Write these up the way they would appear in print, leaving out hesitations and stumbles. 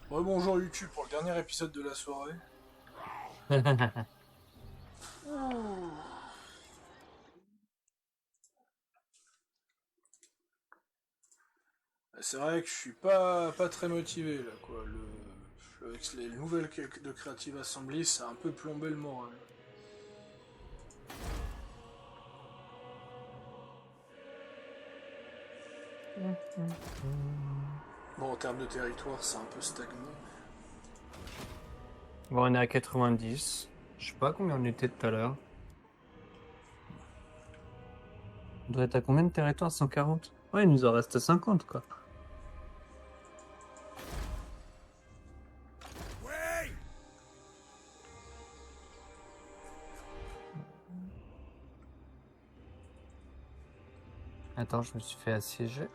Bonjour YouTube pour le dernier épisode de la soirée. C'est vrai que je suis pas très motivé là quoi. Avec les nouvelles de Creative Assembly, ça a un peu plombé le moral. Bon, en termes de territoire, c'est un peu stagné. Bon, on est à 90. Je sais pas combien on était tout à l'heure. On doit être à combien de territoires? 140? Ouais, il nous en reste 50, quoi. Attends, je me suis fait assiéger.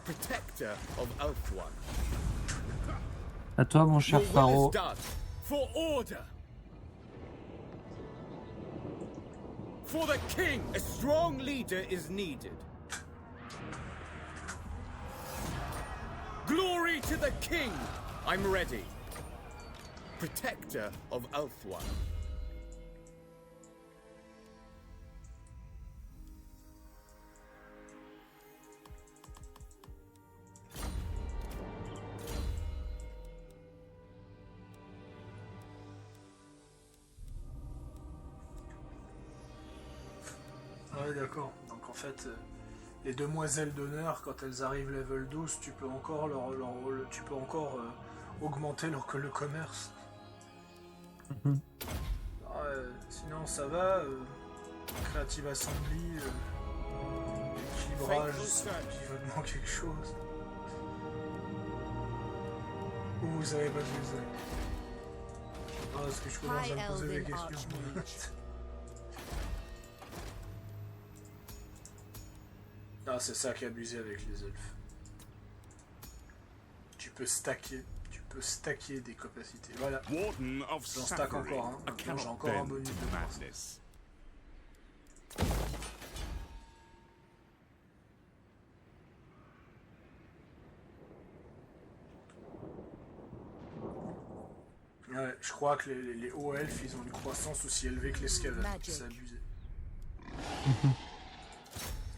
Protector of Ulthuan. À toi, mon cher Your will Pharaon. is done. For order. For the king, a strong leader is needed. Glory to the king. I'm ready. Protector of Ulthuan. Ouais, d'accord. Donc en fait, les demoiselles d'honneur, quand elles arrivent level 12, tu peux encore augmenter le commerce. Sinon ça va. Creative Assembly, équilibrage, il veut quelque chose. Ou vous avez pas fait ça. Ah, est-ce que je commence à me poser des questions? Ah, c'est ça qui est abusé avec les elfes. Tu peux stacker des capacités. Voilà. J'en stack encore un. Maintenant, j'ai encore un bonus de madness. Ouais, je crois que les hauts elfes, ils ont une croissance aussi élevée que les scaves. C'est abusé.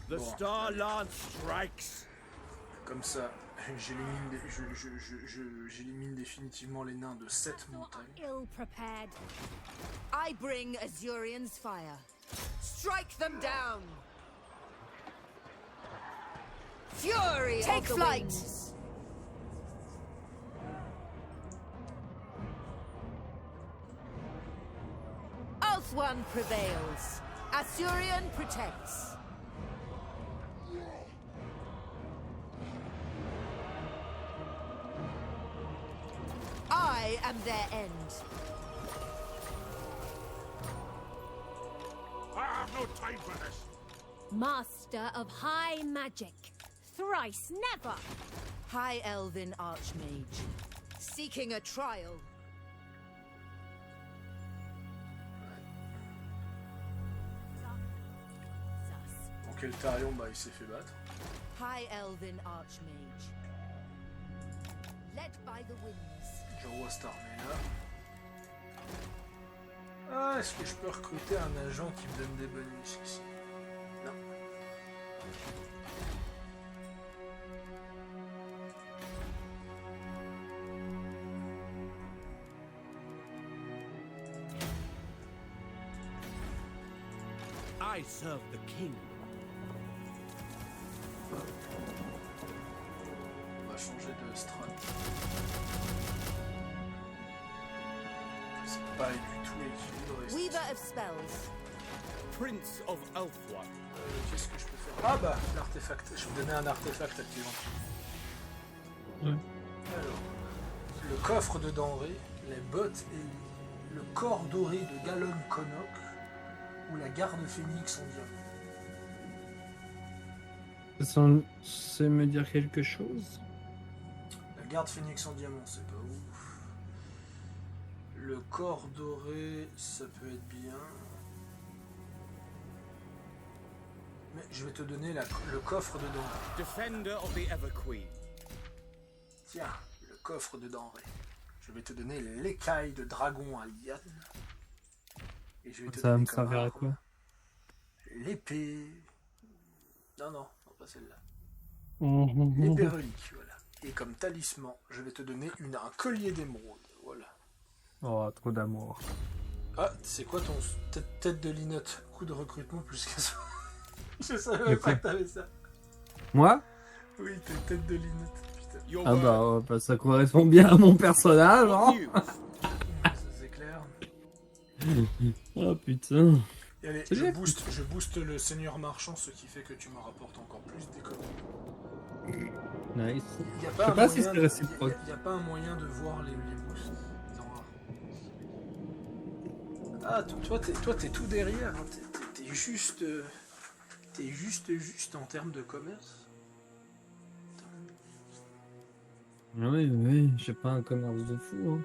The Star Lance strikes. Comme ça, j'élimine définitivement les nains de cette montagne. Ill prepared. I bring Azurian's fire. Strike them down. Fury take of the flight. Winds. Ulthuan prevails. Azurian protects. I am their end. I have no time for this. Master of high magic. Thrice never. High Elven Archmage. Seeking a trial. Donc Eltarion, bah il s'est fait battre. High Elven Archmage. Led by the winds. Je revois cette armée là. Ah, est-ce que je peux recruter un agent qui me donne des bonus ici? Non. I serve the king. On va changer de strat. C'est pas du tout équilibré. Weaver of spells. Prince of Ulthuan. Qu'est-ce que je peux faire? Ah bah, l'artefact. Je vais donner un artefact activant. Alors, le coffre de denrées, les bottes et le corps doré de Galon Konok ou la garde phénix en diamant. C'est me dire quelque chose? La garde phénix en diamant, c'est pas ouf. Le corps doré, ça peut être bien. Mais je vais te donner le coffre de denrées. Defender of the Everqueen. Tiens, le coffre de denrées. Je vais te donner l'écaille de dragon à Liane. Et je vais te Ça va donner me servir à arme quoi? l'épée. Non, pas celle-là. Mhm. L'épée relique, voilà. Et comme talisman, je vais te donner un collier d'émeraude. Voilà. Oh, trop d'amour. Ah, c'est quoi ton tête de linotte? Coup de recrutement plus que ça. Je savais De même quoi pas que t'avais ça. Moi? Oui, t'es tête de linotte. Putain, Your Ah word. bah, ça correspond bien à mon personnage, What hein. news? ça c'est clair. Oh putain. Et allez, C'est bien. je booste le seigneur marchand, ce qui fait que tu me rapportes encore plus d'économies. Nice. Y a Je pas sais un pas si moyen c'est de- réciproque. y a pas un moyen de voir les boosts. Ah, toi t'es tout derrière. Hein. T'es juste... T'es juste en termes de commerce. Oui, j'ai pas un commerce de fou. Hein.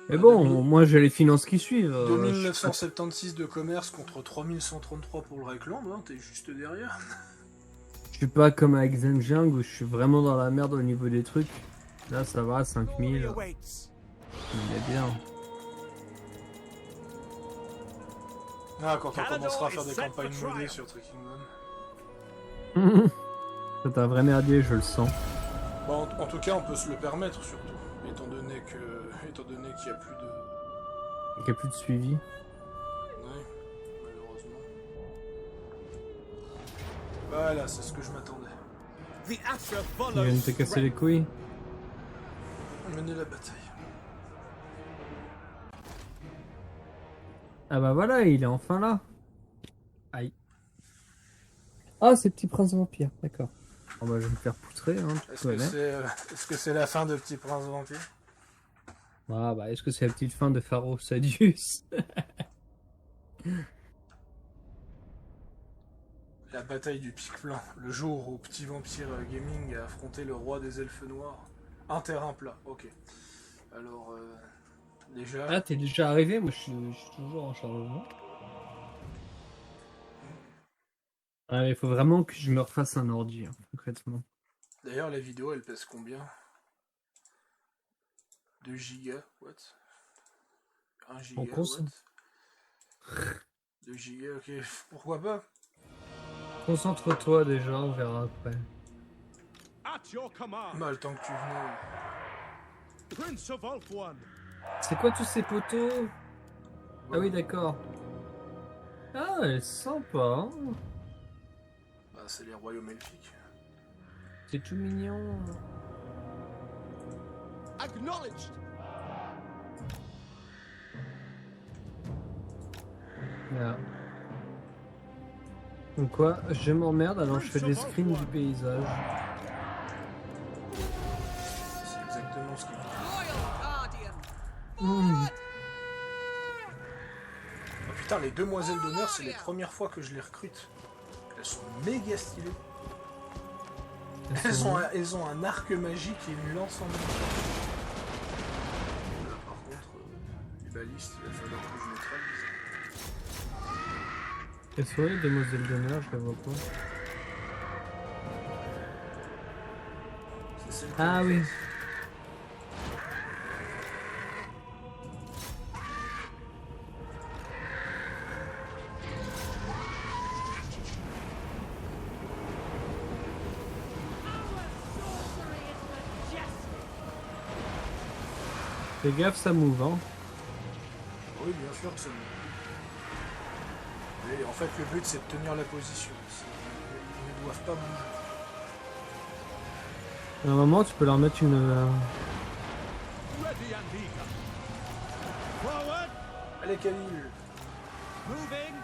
Mais Bah, bon, 2000 moi j'ai les finances qui suivent. 2976 de commerce contre 3133 pour le réclame, hein, t'es juste derrière. Je suis pas comme avec Zhenjiang où je suis vraiment dans la merde au niveau des trucs. Là ça va, 5000. Glory awaits. Il est bien. Ah, quand on Calador commencera à faire is des set campagnes for modées trial. sur Trekking Moon. C'est un vrai merdier, je le sens. Bon, en tout cas, on peut se le permettre, surtout, étant donné qu'il n'y a plus de... Il n'y a plus de suivi. Ouais, malheureusement. Voilà, c'est ce que je m'attendais. The Asher Il follows. vient de te casser les couilles. Mener la bataille. Ah bah voilà, il est enfin là. Aïe. Ah, c'est Petit Prince Vampire, d'accord. Oh bah je vais me faire poutrer, hein, tu connais. Est-ce que c'est la fin de Petit Prince Vampire? Ah bah est-ce que c'est la petite fin de Pharaoh Sadius? La bataille du Pic Plein, le jour où Petit Vampire Gaming a affronté le roi des elfes noirs. Un terrain plat, ok. Alors, déjà... Ah, t'es déjà arrivé? Moi je suis toujours en chargement. Ah, il faut vraiment que je me refasse un ordi, hein, concrètement. D'ailleurs, la vidéo, elle pèse combien? 2 gigas, what? 1 giga, En cons. what? 2 gigas, ok, pourquoi pas? Concentre-toi déjà, on verra après. At your command, Bah, le temps que tu venais... Prince of Ulthuan. C'est quoi tous ces poteaux? Ah oui, d'accord. Ah, elle est sympa, hein. Bah, c'est les royaumes elfiques. C'est tout mignon. Acknowledged. Voilà. Donc quoi, je m'emmerde alors je fais des screens du paysage. C'est exactement ce qu'il faut. Royal Guardian. Oh putain, les demoiselles d'honneur, c'est les premières fois que je les recrute. Elles sont méga stylées. Elles ont un arc magique et une lance en même temps. Là, par contre, les balistes, il va falloir que je neutralise. Et soit les demoiselles d'honneur, je la vois pas. C'est celle Ah que- oui. Fais gaffe, ça move, hein. Oui, bien sûr que c'est bon. Et en fait, le but, c'est de tenir la position. Ils ne doivent pas bouger. À un moment, tu peux leur mettre une... Ready and eager. Forward. Allez, Khalil. Moving.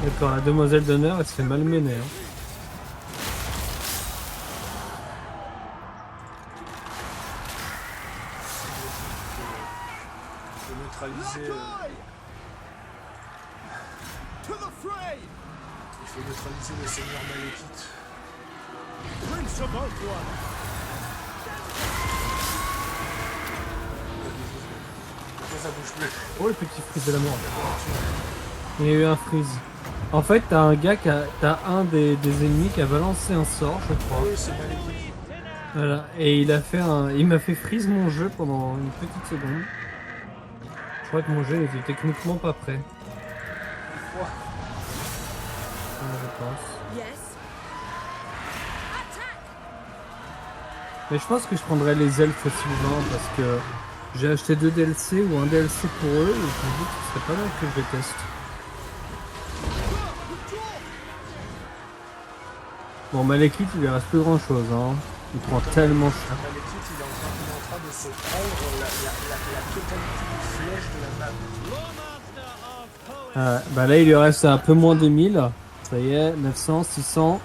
D'accord, la demoiselle d'honneur, elle se fait malmener, hein. Il faut neutraliser... To the fray. il faut neutraliser le seigneur malékite. Prince of Ulthuan. Ok, ça bouge plus. Oh, le petit fils de la mort. Il y a eu un freeze. En fait, t'as un gars t'as un des ennemis qui a balancé un sort, je Ah crois. oui, c'est maléfique. Voilà. Et il m'a fait freeze mon jeu pendant une petite seconde. Je crois que mon jeu était techniquement pas prêt. Ouah. Je pense. Yes. Attack! Mais je pense que je prendrais les elfes sylvains parce que j'ai acheté 2 DLC ou un DLC pour eux et je me dis que ce serait pas mal que je les teste. Bon, Malekith, il lui reste plus grand chose, hein. Il prend tellement cher. Maléfique, il est en train de se prendre la totalité des flèches de la map. Bah là, il lui reste un peu moins de 1000. Ça y est, 900, 600.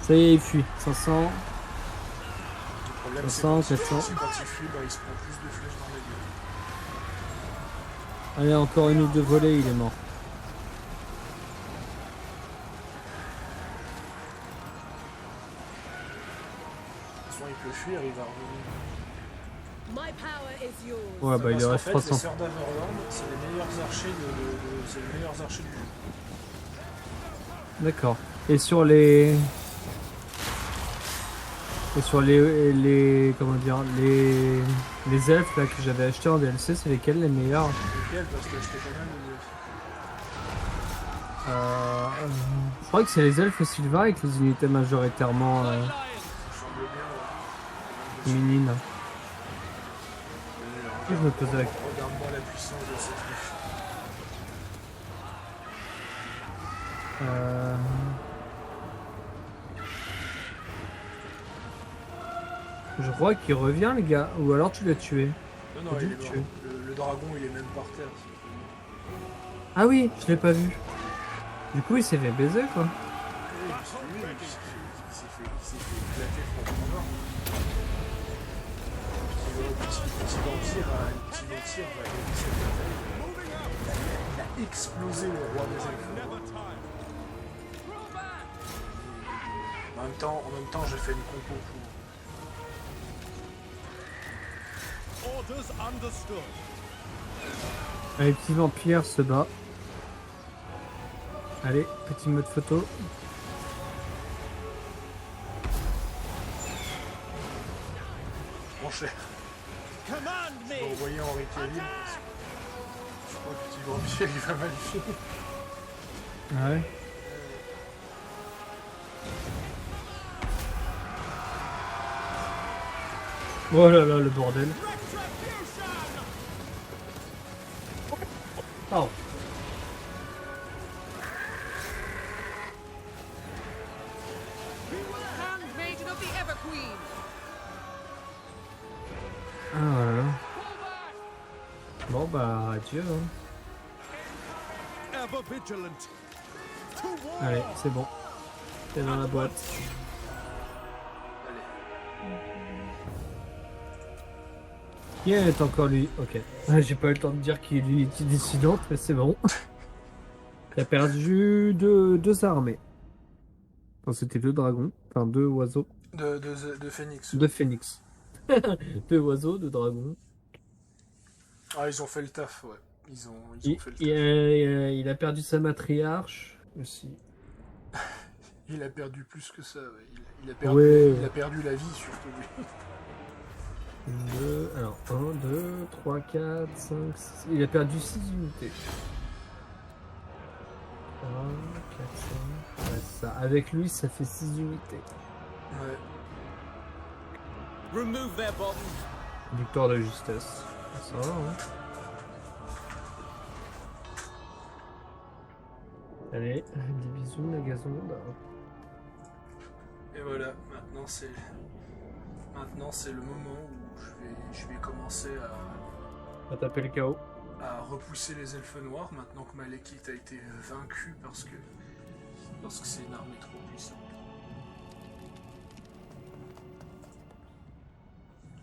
Ça y est, il fuit. 500. Le problème, c'est 500, quand il 400. c'est quand il fuit, bah, il se prend plus de flèches dans la gueule. Allez, encore une ou deux volées, il est mort. De toute façon, il peut fuir, il va revenir. My power is yours. Ouais, bah il lui Parce qu'en reste fait, 300. les sœurs d'Averland, c'est les meilleurs archers c'est les meilleurs archers du jeu. D'accord. Et sur les... Et sur comment dire, les elfes là que j'avais acheté en DLC, c'est lesquels les meilleurs? Lequel? Parce que j'étais pas mal de Je crois que c'est les elfes sylvains avec les unités majoritairement Ça semble bien, ouais. féminines. Mais Je me posais la- regarde-moi la puissance de cette flèche. Je crois qu'il revient, les gars. Ou alors tu l'as tué. Non, non, Faut il le est mort. tuer. Le dragon, il est même par terre. Ah oui, je l'ai pas vu. Du coup, il s'est fait baiser, quoi. Oui, il s'est fait éclater franchement mort. Le petit vampire va gagner cette bataille. Il a explosé le roi des elfes. En même temps, j'ai fait une compo pour. Orders understood. Allez, petit vampire se bat. Allez, petit mode photo. Mon cher, Command je vais me. envoyer Henri Cavill parce que je crois que le petit vampire il va mal finir. Ouais. Oh là là, le bordel. Oh. Handmaiden of the Everqueen. Ah voilà. Bon bah adieu. Hein. Ever vigilant. To war. Allez, c'est bon. C'est dans la boîte. Allez. Qui est encore lui? Ok. J'ai pas eu le temps de dire qu'il est l'unité dissidente, mais c'est bon. Il a perdu deux armées. Enfin, c'était 2 dragons. Enfin, 2 oiseaux. De Phoenix. 2 phénix. 2 oiseaux, 2 dragons. Ah, ils ont fait le taf, ouais. Ils ont fait le taf. Il a perdu sa matriarche aussi. Il a perdu plus que ça, ouais. Il a perdu la vie, surtout lui. 2, alors 1, 2, 3, 4, 5, 6. Il a perdu 6 unités. 3, 4, 5. Ouais, ça. Avec lui, ça fait 6 unités. Ouais. Remove their bodies. Victoire de justesse. Ça va, hein. Allez, des bisous, la gazonde. Et voilà, maintenant c'est le moment où je vais commencer On va taper le chaos. à repousser les elfes noirs maintenant que Malekith a été vaincu parce que c'est une armée trop puissante.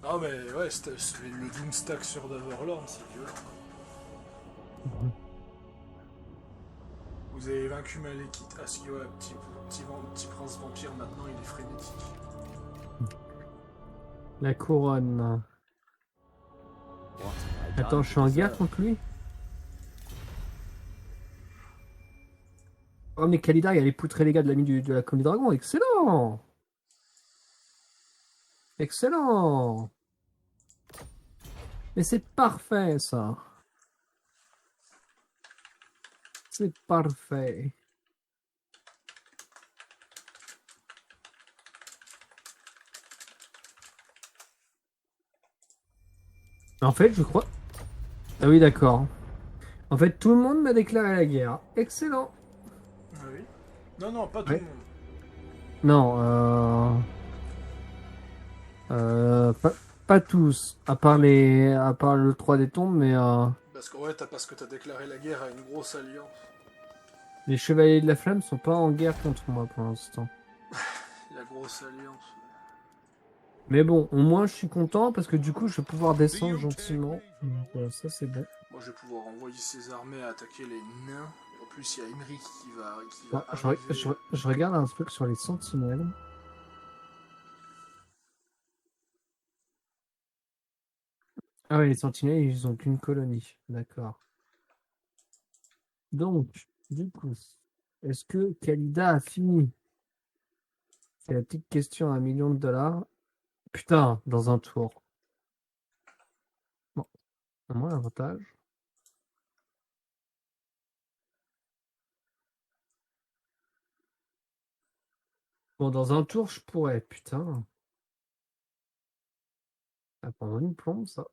Ah mais ouais, le Doomstack sur D'Averlord, c'est violent. Vous avez vaincu Malekith. Ah si, ouais, petit prince vampire, maintenant il est frénétique. La couronne. Attends, je suis en guerre contre lui? ramener Khalida et aller poutrer les gars de de la Communauté Dragon. Excellent! Excellent! Mais c'est parfait, ça. C'est parfait. En fait, je crois... Ah oui, d'accord. En fait, tout le monde m'a déclaré la guerre. Excellent. Oui. Non, non, pas tout Ouais. le monde. Non, pas tous. À part le 3 des tombes, mais Parce que t'as déclaré la guerre à une grosse alliance. les chevaliers de la flamme sont pas en guerre contre moi pour l'instant. La grosse alliance. Mais bon, au moins je suis content parce que du coup je vais pouvoir descendre gentiment. Donc, voilà, ça c'est bon. Moi, je vais pouvoir envoyer ses armées à attaquer les nains. En plus, il y a Imric qui va Bon, arriver. je regarde un truc sur les sentinelles. Ah ouais, les sentinelles, ils ont qu'une colonie. D'accord. Donc, du coup, est-ce que Khalida a fini? C'est la petite question à 1 million de dollars. Putain, dans un tour. Bon, au moins l'avantage. Bon, dans un tour, je pourrais. Putain. Ça prend une plombe, ça.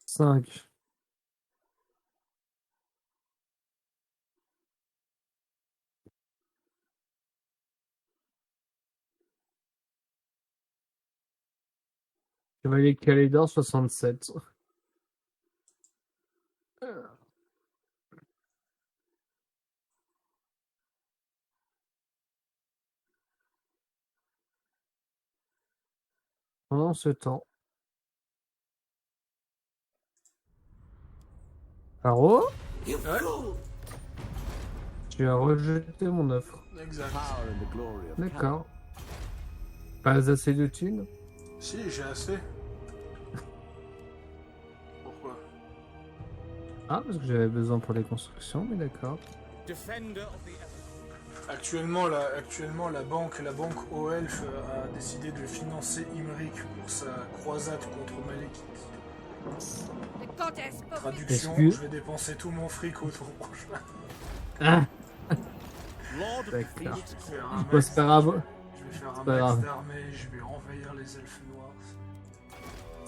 Cinq. Chevalier Calédor, 67. Pendant ce temps. Paro, Ouais, tu as rejeté mon offre. exact. Power and the glory of D'accord. Pas assez de thunes? Si, j'ai assez. Pourquoi? Ah, parce que j'avais besoin pour les constructions, mais d'accord. Defender of the Elf. Actuellement, la banque Oelf a décidé de financer Imric pour sa croisade contre Malekith. The goddess forbid. Traduction, Est-ce que- je vais dépenser tout mon fric au tour prochain. Ah, Lord of the d'accord. Phoenix Je vais faire un Bon, max, c'est pas grave. je vais faire un pas max grave. d'armée, je vais envahir les elfes noirs.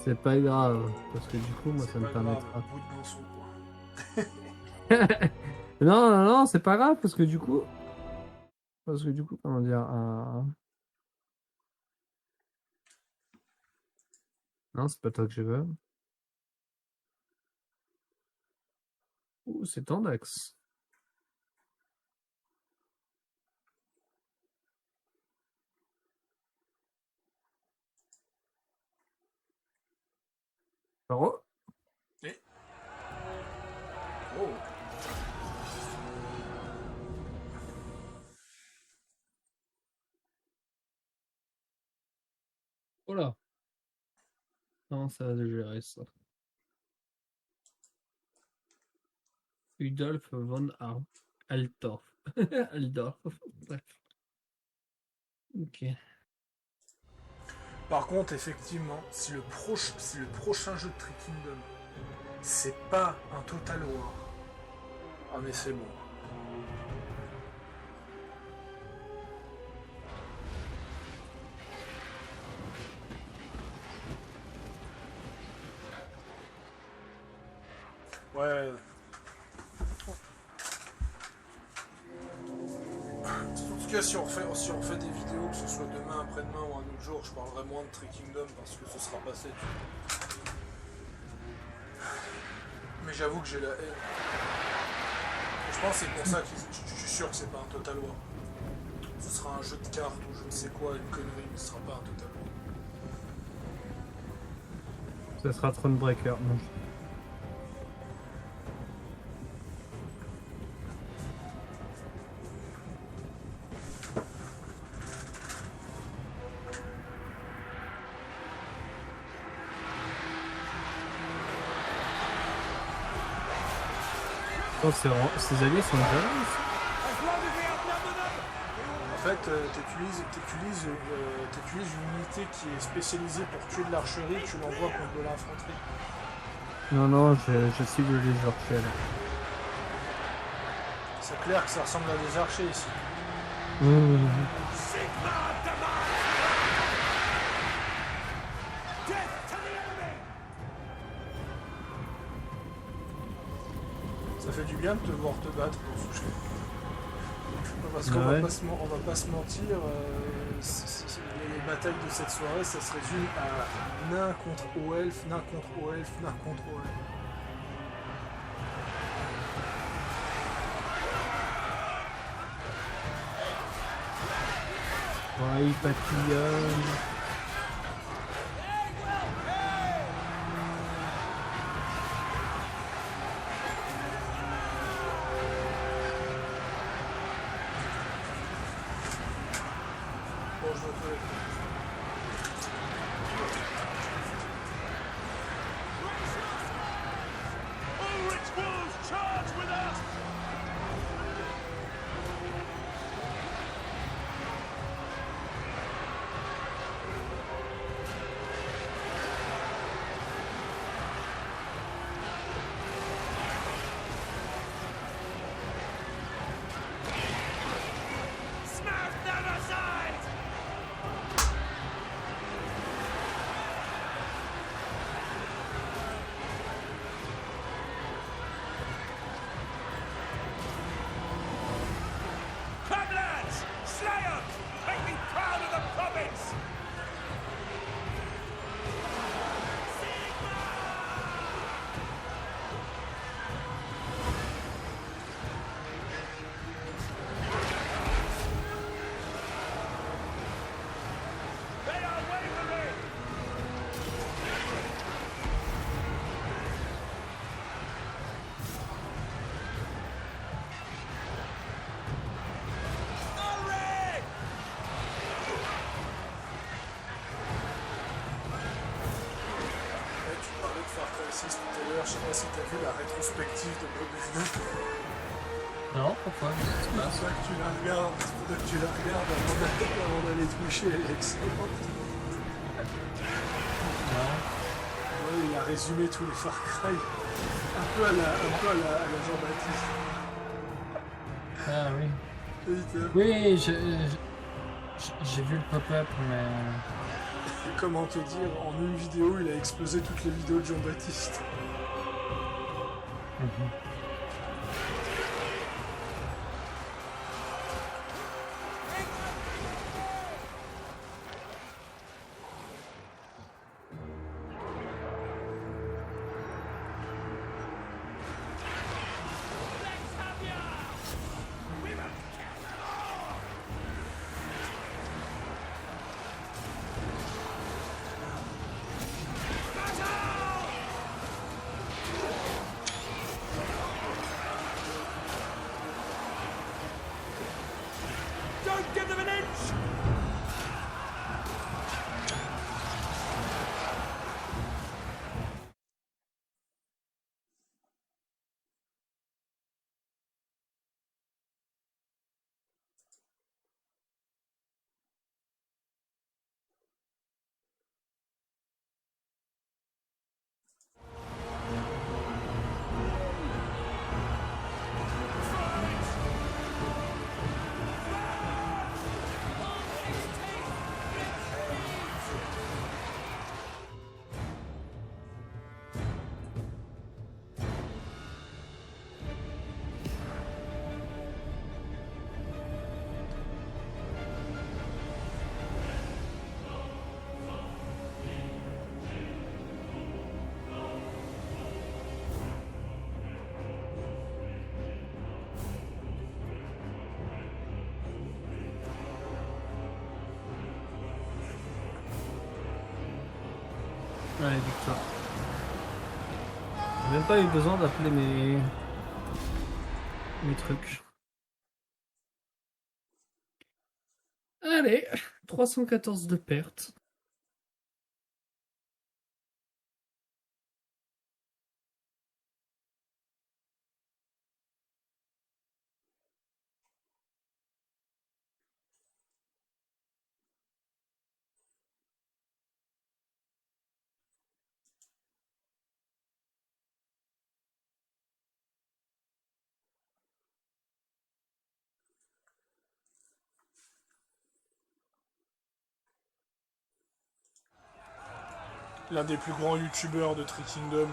C'est pas grave, parce que du coup, moi, C'est ça me pas grave, permettra. bout dans son coin. Non, non, non, c'est pas grave, parce que du coup, comment dire, non, c'est pas toi que je veux. Ouh, c'est Tandax. Paro, Oh, oh là. Non, ça va de gérer ça. Udolf von Altorf. Aldorf. Bref. Ok. par contre, effectivement, si le prochain jeu de Tree Kingdom, c'est pas un Total War, ah mais c'est bon. Ouais. En tout cas, si on refait des vidéos, que ce soit demain, après-demain ou un autre jour, je parlerai moins de Tree Kingdom parce que ce sera passé. Mais j'avoue que j'ai la haine. Et je pense que c'est pour ça que je suis sûr que c'est pas un Total War. Ce sera un jeu de cartes ou je ne sais quoi, une connerie, mais ce sera pas un Total War. Ça sera Thronebreaker. Non. Oh, ces alliés sont déjà là aussi. En fait, t'utilises une unité qui est spécialisée pour tuer de l'archerie, tu l'envoies contre de l'infanterie. Non, je cible les archers là. C'est clair que ça ressemble à des archers ici. Ça fait du bien de te voir te battre dans ce jeu. Parce qu'on va pas se mentir, les batailles de cette soirée, ça se résume à nain contre haut elfe, nain contre haut elfe, nain contre haut elfe. Ouais, il papillonne. Bon, je me fais... Ulrich wolves charge with us! Smash down our sides! Come lads! Slay 'em! Make me proud of the province! They are wavering! Ulrich! Ouais, tu parlais de Far Cry 6 tout à l'heure, je sais pas si t'as vu la rétrospective de Bob F2. Non, pourquoi? Qu'est-ce qui se passe? Faudrait que tu la regardes, faudrait que tu la regardes avant d'aller te coucher, elle est excellente. Non. Ouais, il a résumé tous les Far Cry, un peu à la Jean-Baptiste. Ah oui. Putain. Oui, j'ai vu le pop-up, mais... Comment te dire, en une vidéo, il a explosé toutes les vidéos de Jean-Baptiste. Mhm. Allez, victoire. J'ai même pas eu besoin d'appeler mes trucs. Allez, 314 de perte. L'un des plus grands youtubeurs de Tree Kingdom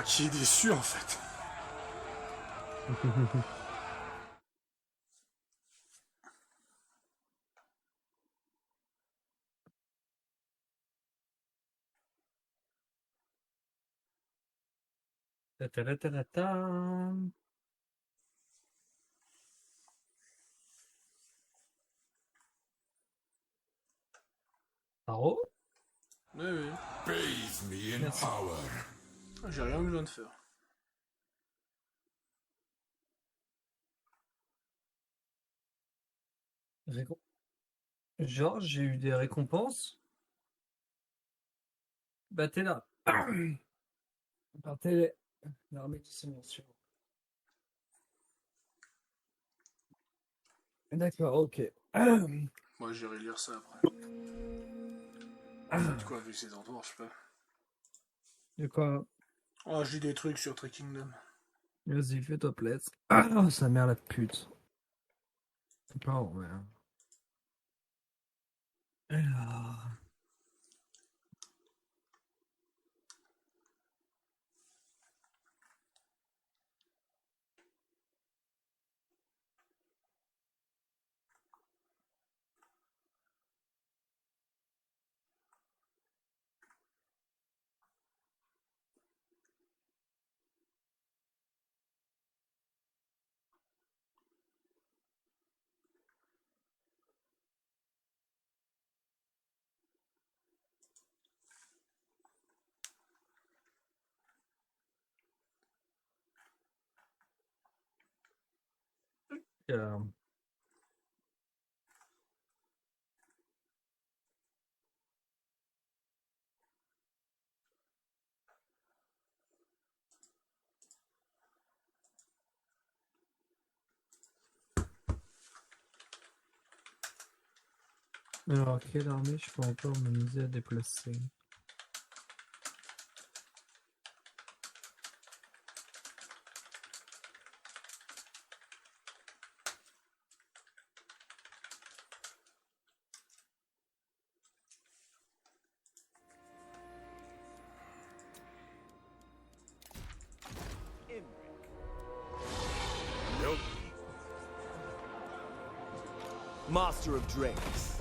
qui est déçu en fait. Ta-ta-ta-ta-ta. Paro? Oui, oui. Bathe me in Merci. power. J'ai rien besoin de faire. Récom- Genre, j'ai eu des récompenses. Battez là. Partez l'armée qui se mentionne. D'accord, ok. Moi j'irai lire ça après. Faites quoi avec ces entours, je sais pas. De quoi? Oh, j'ai des trucs sur Tree Kingdom. Vas-y, fais-toi plaisir. Ah, sa mère la pute. Oh, ouais. Alors... euh, Alors, quelle armée je peux encore m'amuser à déplacer? Nope. Master of Drakes.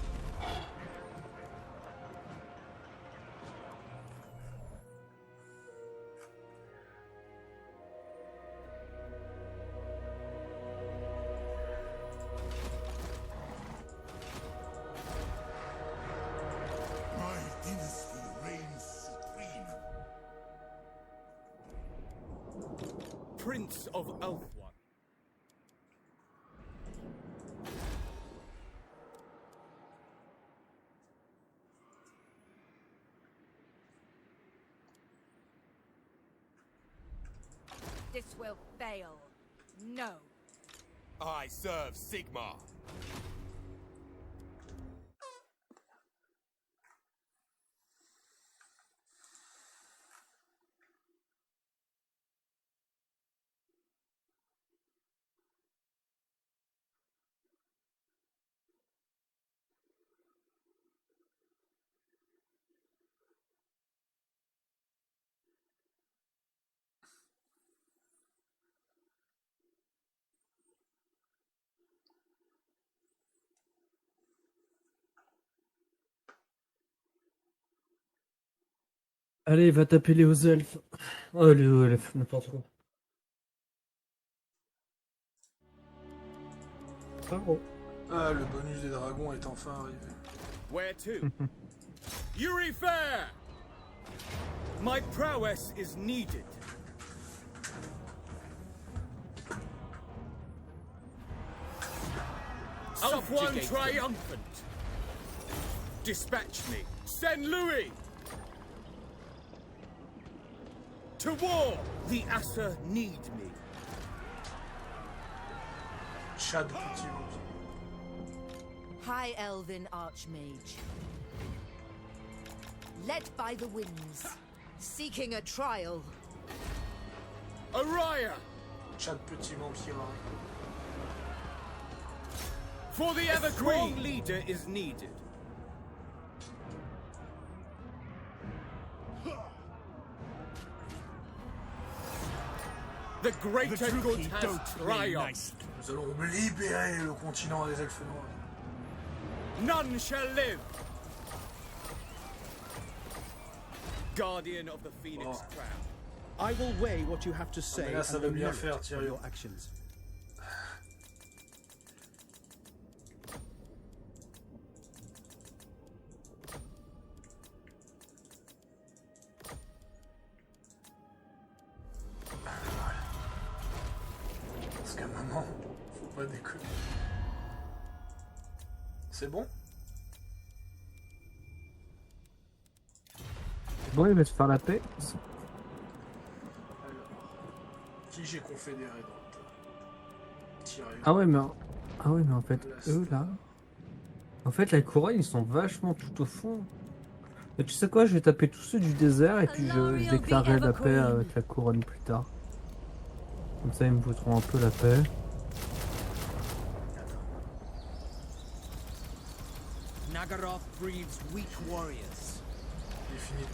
My dynasty reigns supreme. Prince of Elfwan. This will fail. No. I serve Sigmar. Allez, va taper les hauts elfes. Oh, les hauts elfes, n'importe quoi. Paro. Ah, le bonus des dragons est enfin arrivé. Where to? Yuri Fair! My prowess is needed. Someone triumphant. Dispatch me. Send Louis. To war. The Assa need me. Chat de petit loup. High Elven Archmage. Led by the winds. Seeking a trial. Araya. Chat de petit vampire. For the Evergreen. A strong leader is needed. The greater good has triumphed. Nous allons libérer le continent des elfes noirs. None shall live. Guardian of the Phoenix Crown. I will weigh what you have to say là, ça and va the bien merit faire, of Tyrion. your actions. Parce qu'à un moment, faut pas déconner. C'est bon? Bon, il va se faire la paix. Alors, qui j'ai confédéré dans le tas? Tyrion. Ah ouais, mais en fait, eux là. En fait, la couronne, ils sont vachement tout au fond. Mais tu sais quoi, je vais taper tous ceux du désert et puis je déclarerai la paix avec la couronne plus tard. Comme ça, ils me foutront un peu la paix. Nagaroth breeds weak warriors.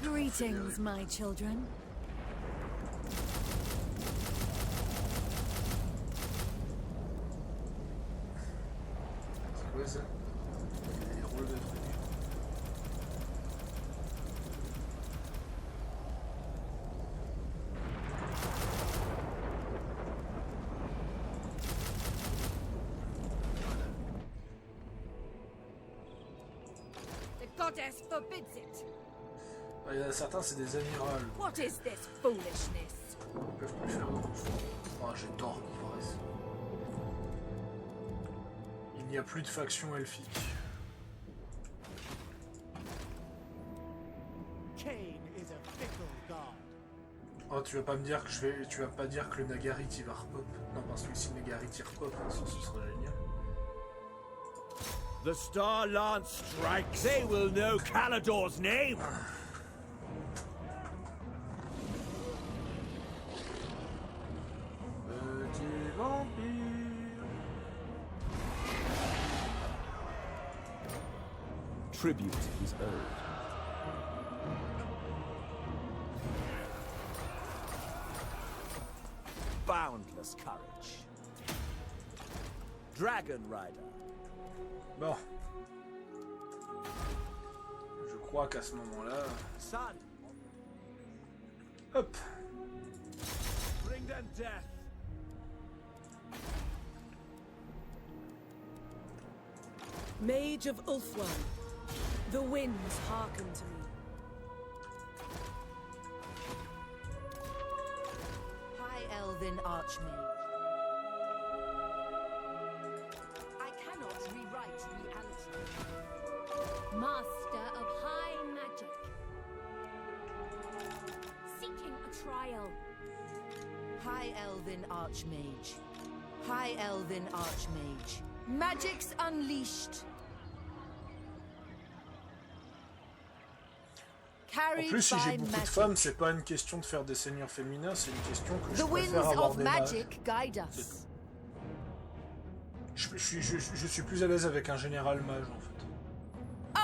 Greetings, my children. C'est quoi ça? Les rôles de trucs. The goddess forbids it. Il y en a certains, c'est des amirals. What is this foolishness? Ils peuvent plus faire grand chose. Oh, j'ai tort d'ivresse. Il n'y a plus de faction elfique. Cain is a fickle god. Oh, tu vas pas me dire que tu vas pas dire que le Nagarit il va repop. Non, parce que si le Nagarit il repop, ce serait génial. The Star Lance strikes. They will know Calador's name. Petit vampire. Tribute is owed. Boundless courage. Dragon Rider. Bon. Je crois qu'à ce moment-là... Son, Hop. bring them death. Mage of Ulthuan, the winds hearken to me. High Elven Archmage. I cannot rewrite reality. Master of high magic. Seeking a trial. High Elven Archmage. High Elven Archmage. Magic's unleashed. En Carried plus, si j'ai by beaucoup de magic. femmes, c'est pas une question de faire des seigneurs féminins, c'est une question que je The winds préfère avoir of des mages. magic guide us. Je suis plus à l'aise avec un général mage en fait.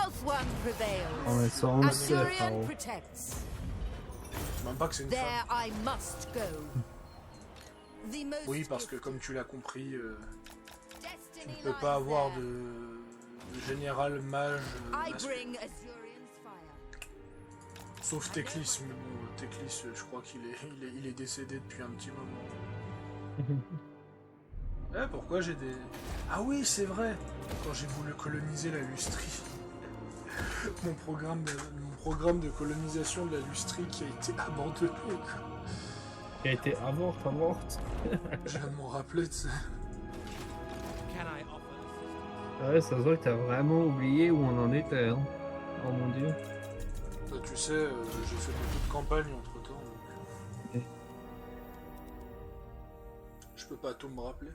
Ulthuan prevails. On va s'en remonter, Asturion frérot. protects. Même pas que c'est une There femme. I must go. The most Oui, parce que comme tu l'as compris, tu destiny ne peux lies pas avoir there. de général mage I masculin. bring Azurion's fire. Sauf Teclis, mais bon, Teclis, je crois qu'il est décédé depuis un petit moment. Pourquoi j'ai des... Ah oui, c'est vrai. Quand j'ai voulu coloniser la Lustrie, mon programme de colonisation de la Lustrie qui a été abandonné. Quoi. Qui a été avorte. Je viens de m'en rappeler, tu sais. Ouais, ça se voit que t'as vraiment oublié où on en était. Hein. Oh mon dieu. Bah, tu sais, j'ai fait beaucoup de campagnes entre temps. Donc... Okay. Je peux pas tout me rappeler.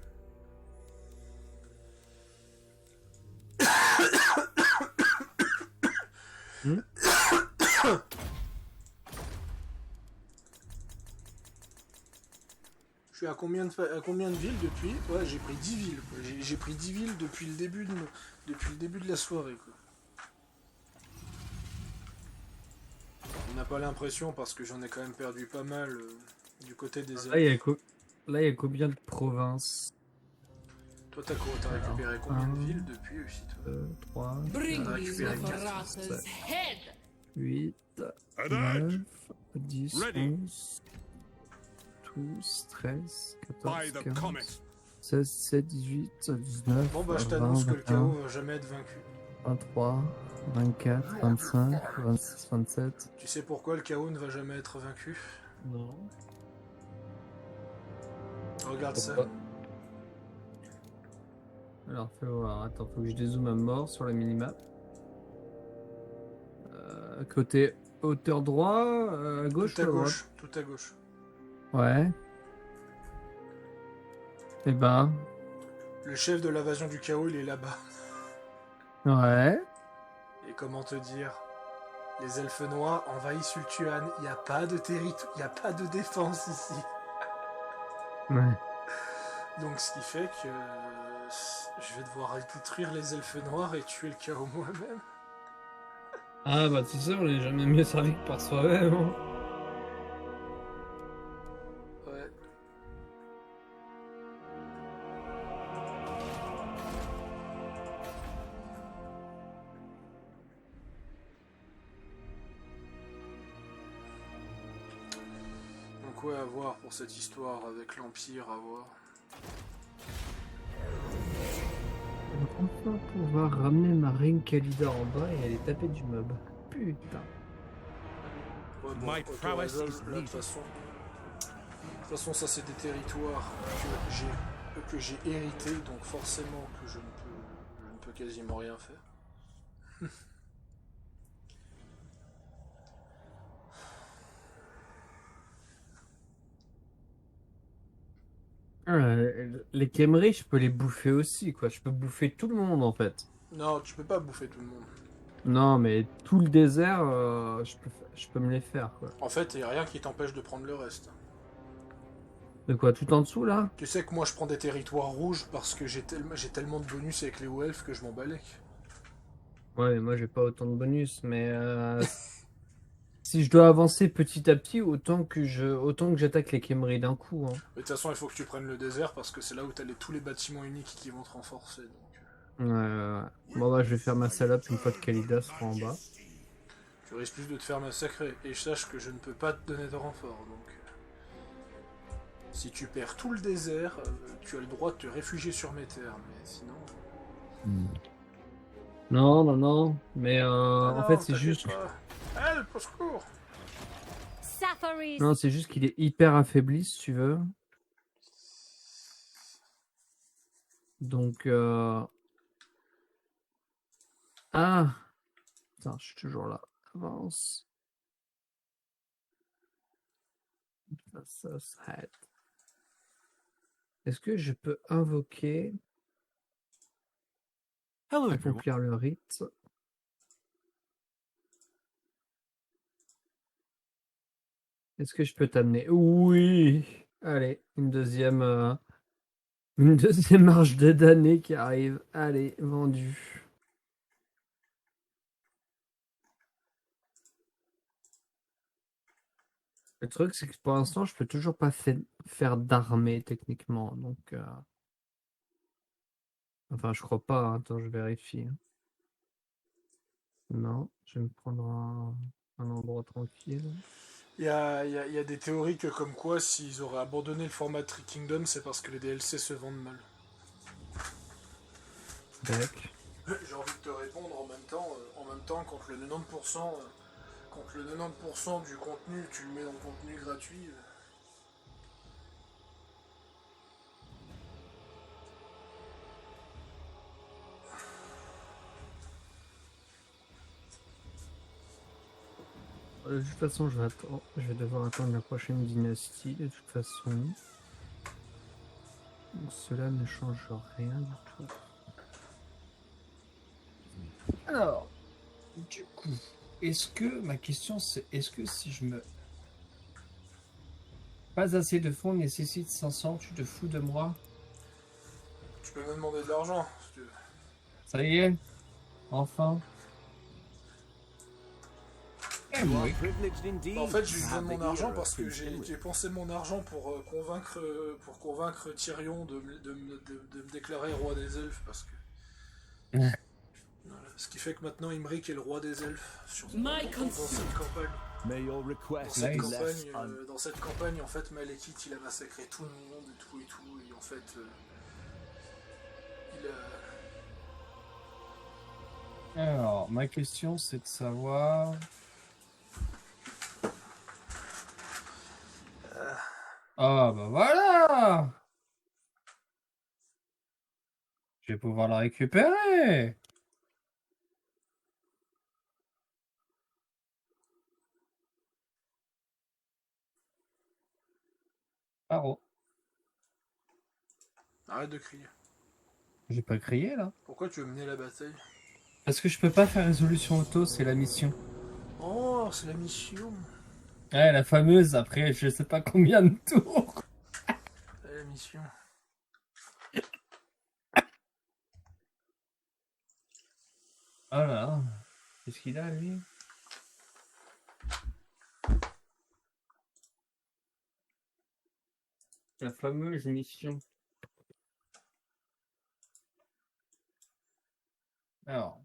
Je suis à combien de villes depuis? Ouais, j'ai pris 10 villes. Quoi. J'ai pris 10 villes depuis le début de la soirée. Quoi. On n'a pas l'impression parce que j'en ai quand même perdu pas mal du côté des Là, il y a combien de provinces? Toi, t'as récupéré combien de villes depuis aussi, toi 3, Bring T'as me récupéré the 4. Varatha's head! 8, 9, 10, 11, 12, 13, 14, 15, 16, 17, 18, 19, Bon bah je 20, t'annonce que le 21, chaos va jamais être vaincu. 23, 24, 25, 26, 27. Tu sais pourquoi le chaos ne va jamais être vaincu? Non. Regarde ça. Alors fais voir, attends, faut que je dézoome à mort sur la minimap. Côté hauteur droit, à gauche Tout à ou à droite? gauche, tout à gauche. Ouais. Et ben. Le chef de l'invasion du chaos, il est là-bas. Ouais. Et comment te dire? Les elfes noirs envahissent Ultuan. Il n'y a pas de territoire, il n'y a pas de défense ici. Ouais. Donc ce qui fait que je vais devoir détruire les elfes noirs et tuer le chaos moi-même. Ah bah tu sais, on est jamais mieux servi que par soi-même. Hein. Ouais. Donc ouais, à voir pour cette histoire avec l'Empire, à voir. Je vais enfin pouvoir ramener ma Ring Kalida en bas et aller taper du mob. Putain. Ouais, bon, My prowess Autorésolve, is là, de needed. toute façon, ça c'est des territoires que j'ai hérités, donc forcément que je ne peux quasiment rien faire. Les Khemri, je peux les bouffer aussi, quoi. Je peux bouffer tout le monde, en fait. Non, tu peux pas bouffer tout le monde. Non, mais tout le désert, je peux me les faire, quoi. En fait, il n'y a rien qui t'empêche de prendre le reste. De quoi, tout en dessous, là? Tu sais que moi je prends des territoires rouges parce que j'ai tellement de bonus avec les hauts elfes que je m'en balais. Ouais, mais moi, j'ai pas autant de bonus, mais... si je dois avancer petit à petit, autant que j'attaque les Khemri d'un coup, hein. Mais de toute façon, il faut que tu prennes le désert parce que c'est là où t'as tous les bâtiments uniques qui vont te renforcer. Donc... Ouais. Bon, bah, je vais faire ma salope une fois que Kalida sera en bas. Tu risques plus de te faire massacrer. Et je sache que je ne peux pas te donner de renfort, donc... Si tu perds tout le désert, tu as le droit de te réfugier sur mes terres, mais sinon... Non, mais en fait c'est juste... Help, au secours! Safaris. Non, c'est juste qu'il est hyper affaibli, si tu veux. Donc... Ah! Putain, je suis toujours là. Avance. Est-ce que je peux invoquer... accomplir le rite? Est-ce que je peux t'amener? Oui! Allez, une deuxième marche de damnés qui arrive. Allez, vendu. Le truc, c'est que pour l'instant, je peux toujours pas faire d'armée, techniquement. Donc, enfin, je crois pas. Attends, je vérifie. Non, je vais me prendre un endroit tranquille. Il y a des théories que comme quoi, s'ils auraient abandonné le format Three Kingdom, c'est parce que les DLC se vendent mal. Tac. J'ai envie de te répondre en même temps quand le 90%, du contenu, tu le mets dans le contenu gratuit. De toute façon, je vais devoir attendre la prochaine dynastie, de toute façon. Donc, cela ne change rien du tout. Alors, du coup, ma question c'est, est-ce que si je me... Pas assez de fonds nécessite 500, tu te fous de moi? Tu peux me demander de l'argent, si tu veux. Ça y est, enfin. En fait, je lui donne mon argent parce que j'ai dépensé mon argent pour convaincre Tyrion de me déclarer roi des elfes, parce que... Voilà. Ce qui fait que maintenant Imric est le roi des elfes dans cette campagne. Dans cette campagne, en fait, Malekith, il a massacré tout le monde et tout, et en fait, il a... Alors, ma question c'est de savoir... Ah bah voilà! Je vais pouvoir la récupérer! Paro. Arrête de crier. J'ai pas crié là. Pourquoi tu veux mener la bataille? Parce que je peux pas faire résolution auto, c'est la mission. Oh, c'est la mission. Ouais, la fameuse, après je sais pas combien de tours. C'est la mission. Voilà. Qu'est-ce qu'il a lui? La fameuse mission. Alors.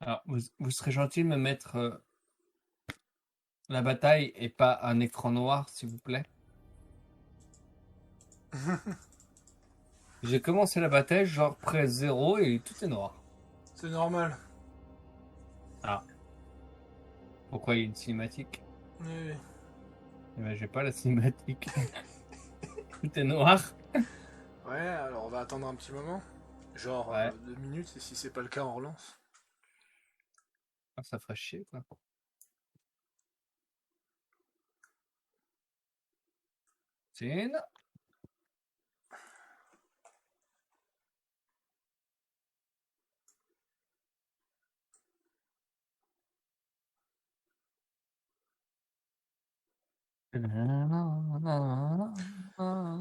Alors, vous serez gentil de me mettre la bataille et pas un écran noir, s'il vous plaît. J'ai commencé la bataille, genre près 0 et tout est noir. C'est normal. Ah. Pourquoi il y a une cinématique? Oui. Eh ben, j'ai pas la cinématique. Tout est noir. Ouais, alors on va attendre un petit moment. Genre ouais. 2 minutes, et si c'est pas le cas, on relance. Ah, ça ferait chier, quoi. Tine.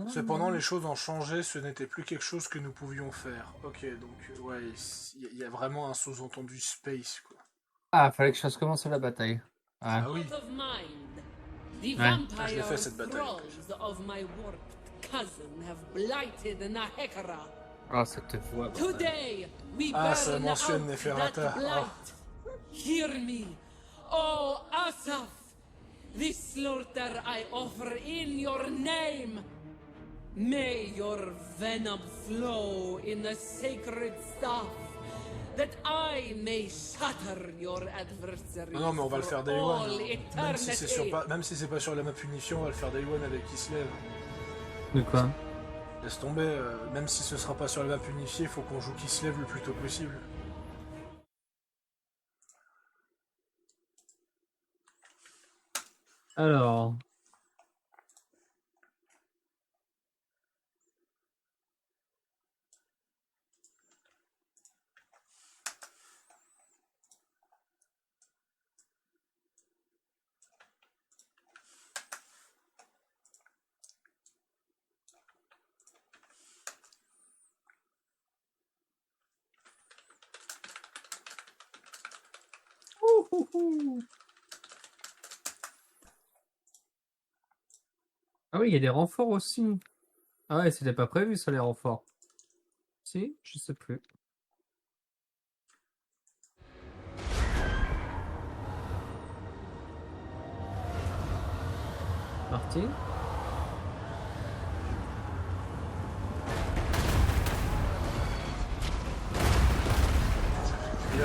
Cependant, les choses ont changé, ce n'était plus quelque chose que nous pouvions faire. Ok, donc, ouais, il y a vraiment un sous-entendu space, quoi. Ah, fallait que je fasse commencer la bataille. Ah oui. Ouais. Ah, je l'ai fait cette bataille. Ah, cette voix. Ah, ça mentionne Neferata. Oh. Hear me, oh Asaf! This slaughter I offer in your name. May your venom flow in the sacred staff, that I may shatter your adversaries. Non, mais on va le faire Day One. Même si c'est pas sur la map unifiée, on va le faire Day One avec Kislev. De quoi? Laisse tomber, même si ce sera pas sur la map unifiée, faut qu'on joue Kislev le plus tôt possible. Alors... Ah oui, il y a des renforts aussi. Ah ouais, c'était pas prévu ça, les renforts. Si, je sais plus. Parti.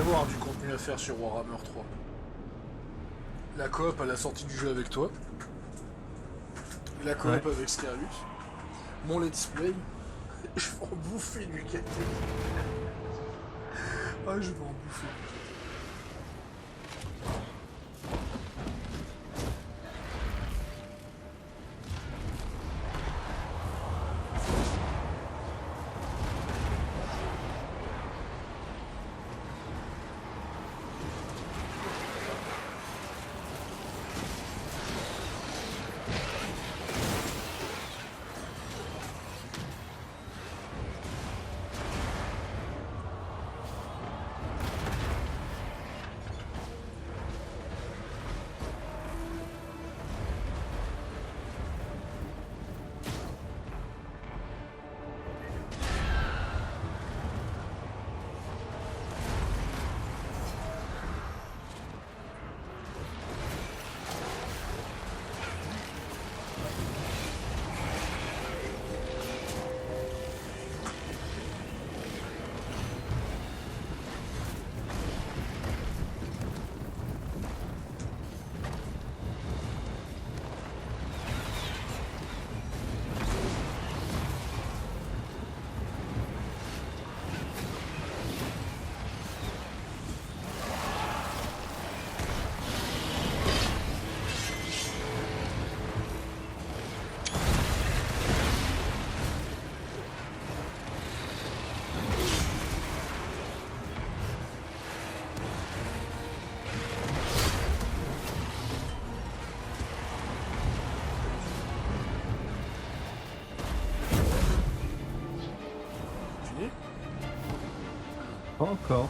avoir du contenu à faire sur Warhammer 3. La coop à la sortie du jeu avec toi. La coop avec Scarlux. Mon let's play. Je vais en bouffer du café. Ah, je vais en bouffer. Pas encore.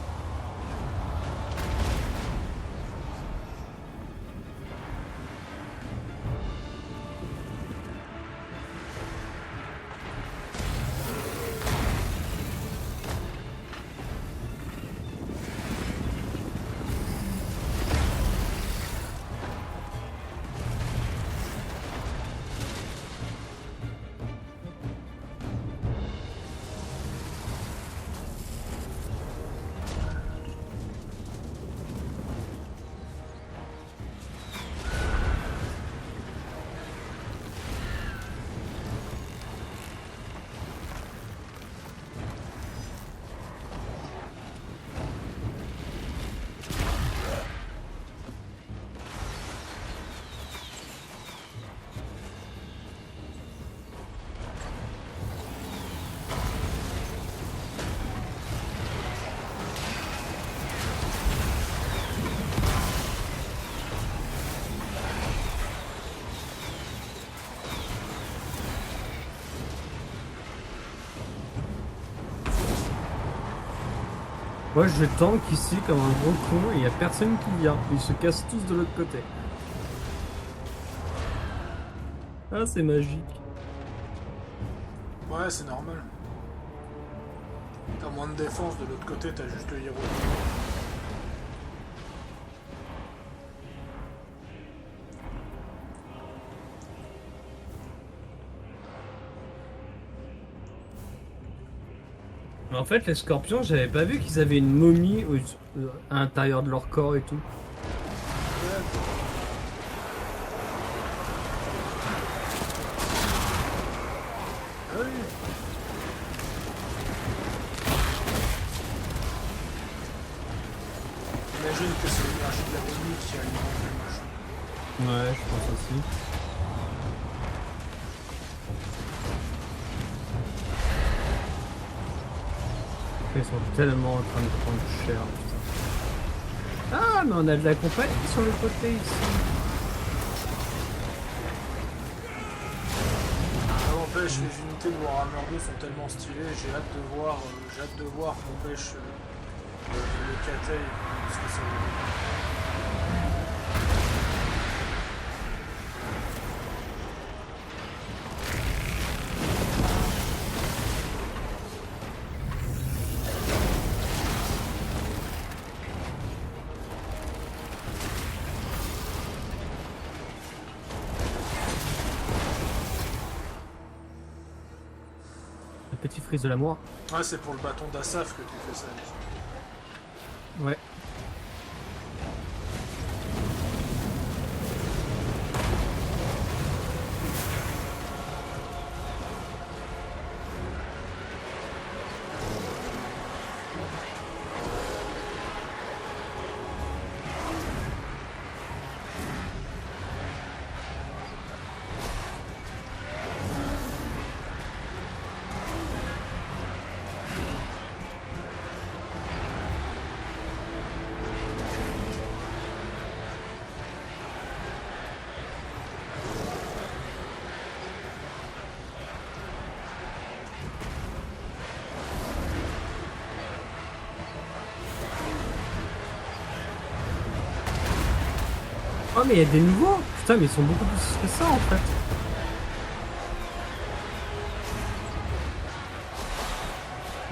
Moi je tank ici comme un gros con et il n'y a personne qui vient. Ils se cassent tous de l'autre côté. Ah c'est magique. Ouais c'est normal. T'as moins de défense, de l'autre côté t'as juste le héros. En fait, les scorpions, j'avais pas vu qu'ils avaient une momie à l'intérieur de leur corps et tout. Ah oui. J'imagine que c'est l'énergie de la momie qui alimente le machin. Ouais, je pense aussi. Ils sont tellement en train de prendre cher, putain. Ah, mais on a de la compagnie sur le côté ici. Ça n'empêche, les unités de Warhammer 2 sont tellement stylées, j'ai hâte de voir qu'empêche le Cathay, ce que ça veut dire. Le petit frise de l'amour. Ouais, c'est pour le bâton d'Asaf que tu fais ça. Ouais. Oh mais il y a des nouveaux. Putain mais ils sont beaucoup plus que ça en fait.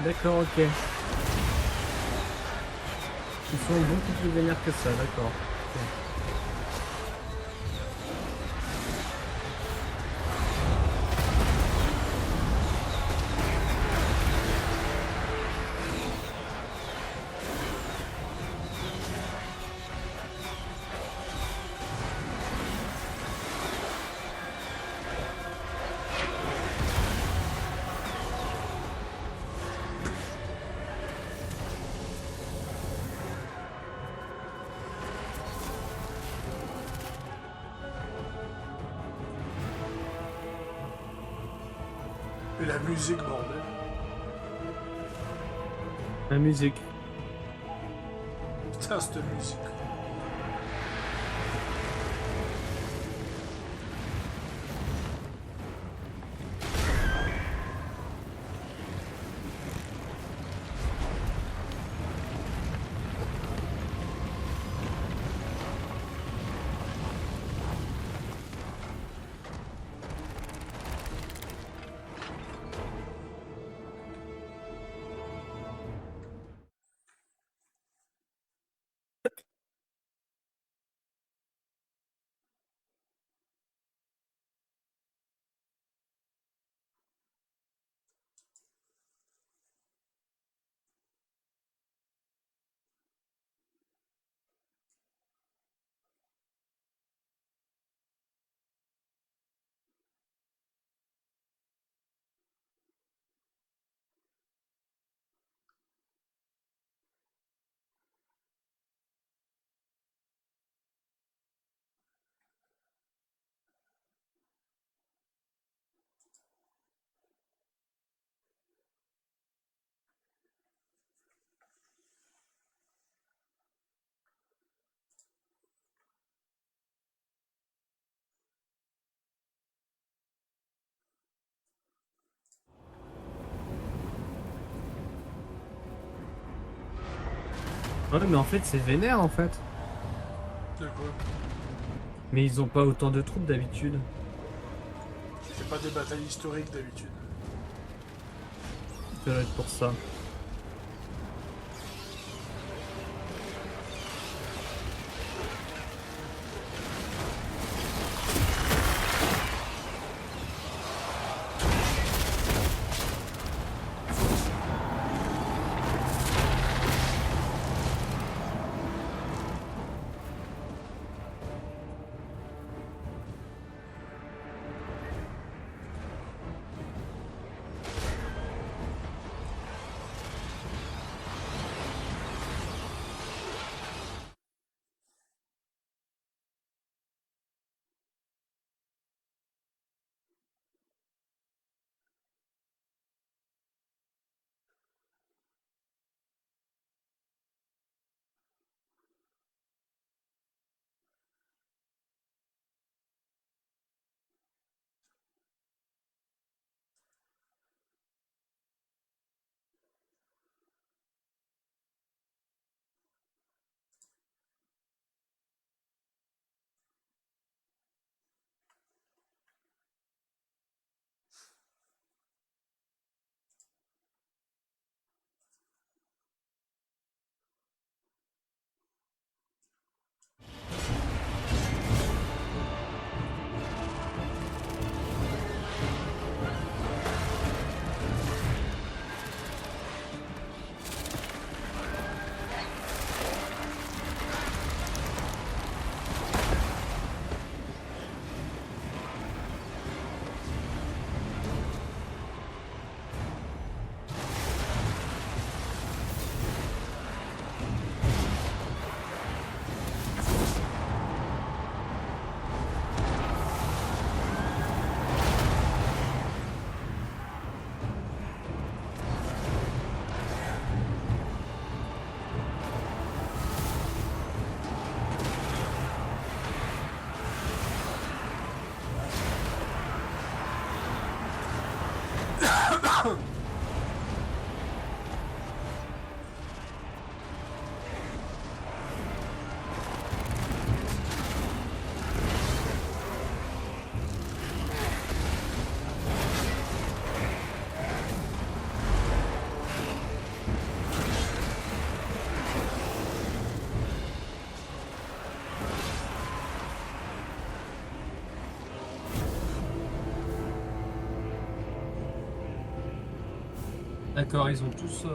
D'accord, ok. Ils sont beaucoup plus vénères que ça, d'accord. Ok. Et la musique, bordel. La musique. Putain, cette musique. Ouais mais en fait c'est vénère en fait. De quoi? Mais ils ont pas autant de troupes d'habitude. C'est pas des batailles historiques d'habitude. Ça doit être pour ça. D'accord, ils ont tous.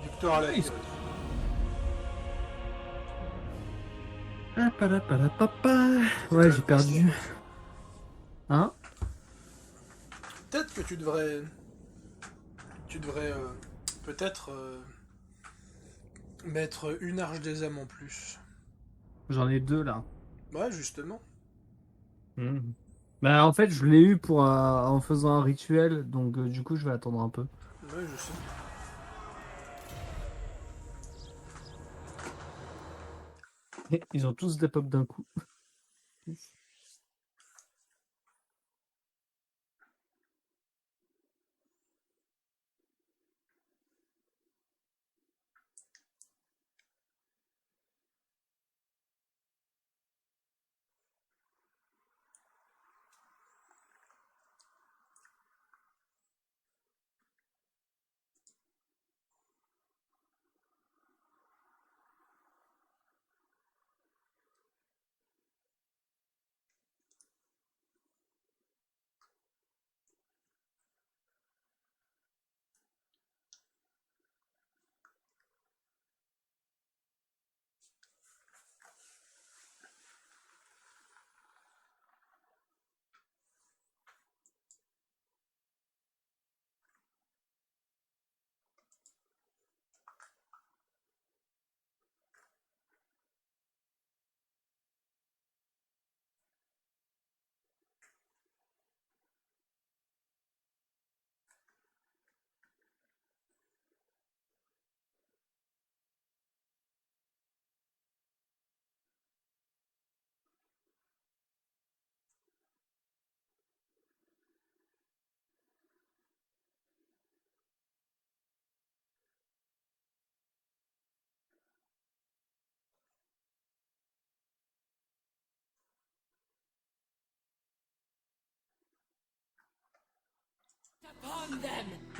Victor à la Oui, tête. Ouais, j'ai perdu. Hein? Peut-être que tu devrais. Tu devrais peut-être mettre une arche des âmes en plus. J'en ai 2 là. Ouais, justement. Bah, en fait, je l'ai eu pour en faisant un rituel, donc du coup, je vais attendre un peu. Ouais, je sais. Ils ont tous des pop d'un coup.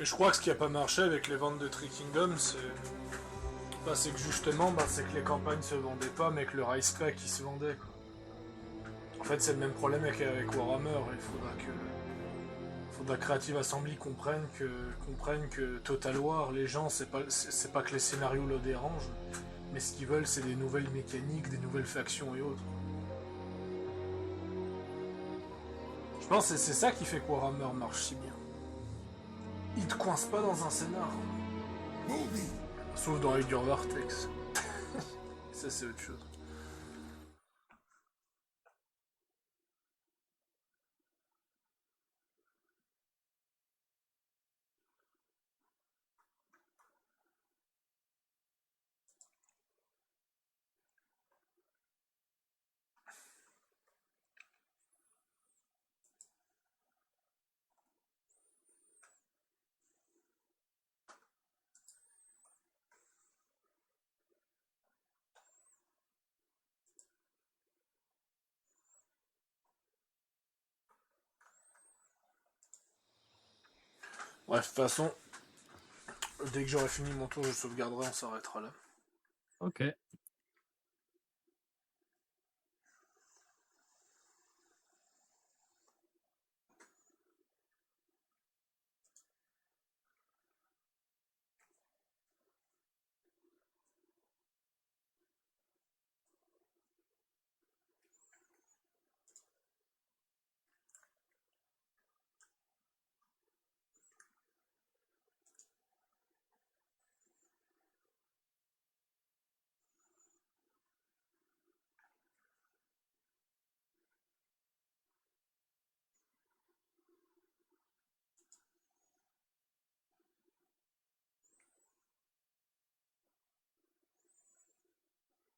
Et je crois que ce qui a pas marché avec les ventes de Three Kingdoms, c'est que justement, c'est que les campagnes se vendaient pas, mais que le Rise Pack il se vendait. Quoi. En fait, c'est le même problème avec Warhammer. Il faudra que Creative Assembly comprenne que Total War, les gens, c'est pas que les scénarios le dérangent, mais ce qu'ils veulent, c'est des nouvelles mécaniques, des nouvelles factions et autres. Je pense que c'est ça qui fait que Warhammer marche si bien. Il te coince pas dans un scénar. Sauf dans Age of Vortex. Ça, c'est autre chose. Bref, de toute façon, dès que j'aurai fini mon tour, je sauvegarderai, on s'arrêtera là. Ok.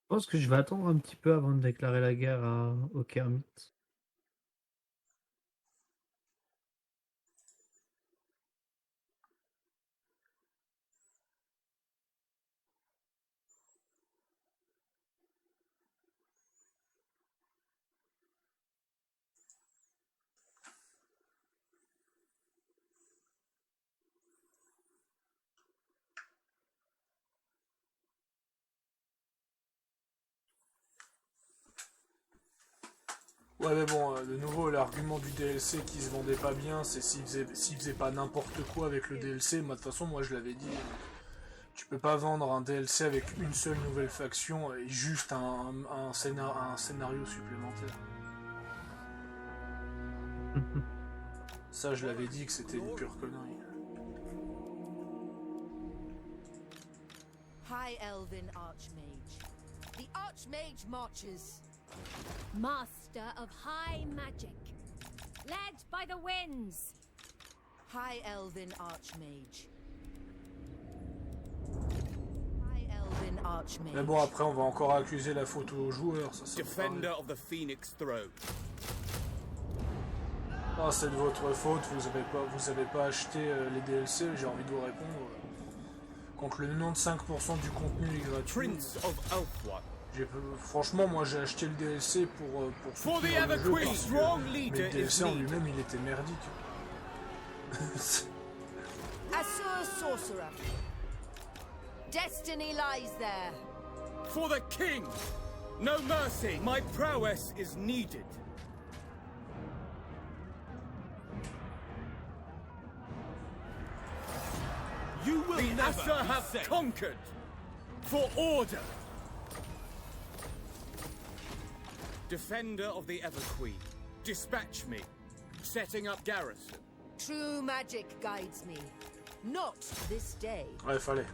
Je pense que je vais attendre un petit peu avant de déclarer la guerre au Kermit. Ouais mais bon, de nouveau l'argument du DLC qui se vendait pas bien, c'est s'il faisait pas n'importe quoi avec le DLC, moi de toute façon moi je l'avais dit, tu peux pas vendre un DLC avec une seule nouvelle faction et juste un scénario supplémentaire. Ça je l'avais dit que c'était une pure connerie. High Elven Archmage. The Archmage marches. Master of high magic. Led by the winds. High Elven Archmage. High Elven Archmage. Mais bon après on va encore accuser la faute aux joueurs, ça c'est Defender of the Phoenix Throne. Ah c'est de votre faute, vous avez pas acheté les DLC, j'ai envie de vous répondre. Quand le 95% du contenu est gratuit. Prince of Ulthuan. Franchement, moi j'ai acheté le DLC pour For the soutenir le jeu Everqueen, parce que- strong mais leader le DLC is en needed. lui-même il était merdique. Asur Sorcerer. Destiny lies there. For the king! No mercy! My prowess is needed. You will The never Asur be have safe. conquered! For order! Defender of the Everqueen, dispatch me. Setting up garrison. True magic guides me. Not this day. Ouais, fallait.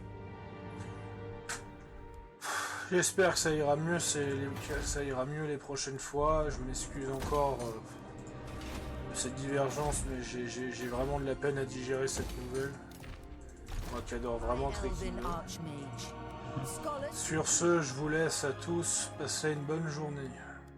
J'espère que ça ira mieux, ça ira mieux les prochaines fois. Je m'excuse encore de cette divergence, mais j'ai vraiment de la peine à digérer cette nouvelle. Moi qui adore vraiment Trekking. Elven Archmage. Scholars. Sur ce, je vous laisse à tous. Passez une bonne journée.